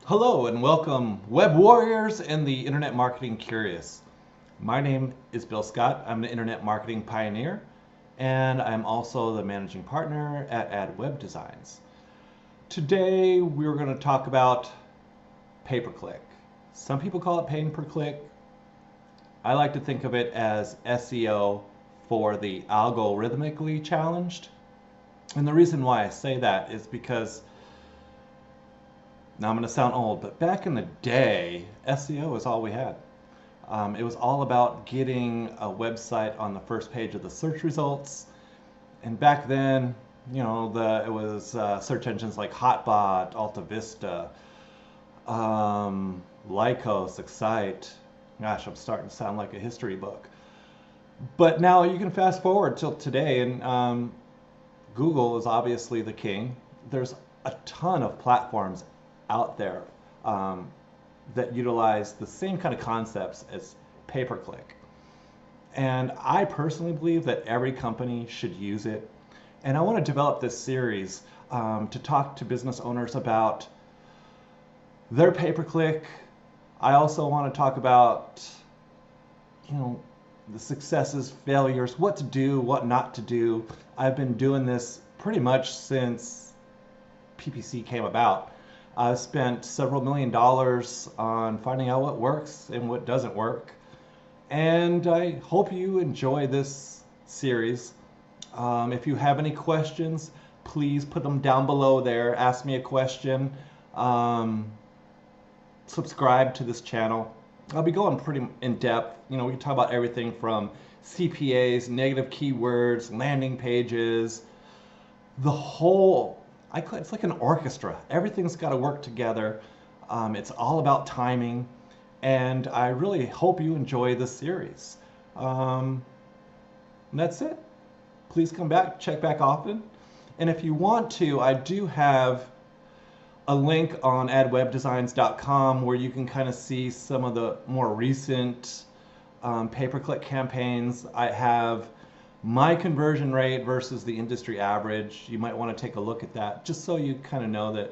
Hello and welcome, web warriors and the internet marketing curious. My name is Bill Scott. I'm an internet marketing pioneer, and I'm also the managing partner at Adwebllc. Today we're going to talk about pay-per-click. Some people call it pay-per-click. I like to think of it as SEO for the algorithmically challenged. And the reason why I say that is because now I'm going to sound old, but back in the day, SEO was all we had. It was all about getting a website on the first page of the search results. And back then, you know, it was search engines like Hotbot, AltaVista, Lycos, Excite. Gosh, I'm starting to sound like a history book. But now you can fast forward till today, and Google is obviously the king. There's a ton of platforms out there that utilize the same kind of concepts as pay-per-click. And I personally believe that every company should use it. And I want to develop this series to talk to business owners about their pay-per-click. I also want to talk about, the successes, failures, what to do, what not to do. I've been doing this pretty much since PPC came about. I've spent several $1,000,000 on finding out what works and what doesn't work. And I hope you enjoy this series. If you have any questions, please put them down below there. Ask me a question. Subscribe to this channel. I'll be going pretty in depth. We can talk about everything from CPAs, negative keywords, landing pages, the whole. It's like an orchestra. Everything's got to work together. It's all about timing, and I really hope you enjoy this series. And that's it. Please come back, check back often. And if you want to, I do have a link on adwebdesigns.com where you can kind of see some of the more recent pay-per-click campaigns. I have my conversion rate versus the industry average. You might want to take a look at that just so you kind of know that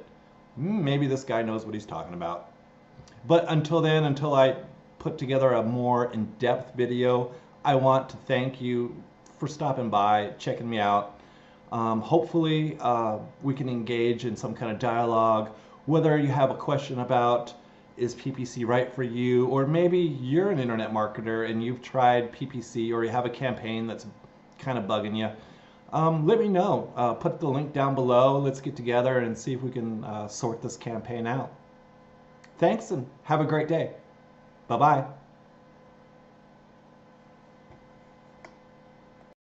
maybe this guy knows what he's talking about. But until then, until I put together a more in-depth video, I want to thank you for stopping by, checking me out. Hopefully we can engage in some kind of dialogue, whether you have a question about is PPC right for you, or maybe you're an internet marketer and you've tried PPC, or you have a campaign that's kind of bugging you. Let me know. Put the link down below. Let's get together and see if we can sort this campaign out. Thanks and have a great day. Bye-bye.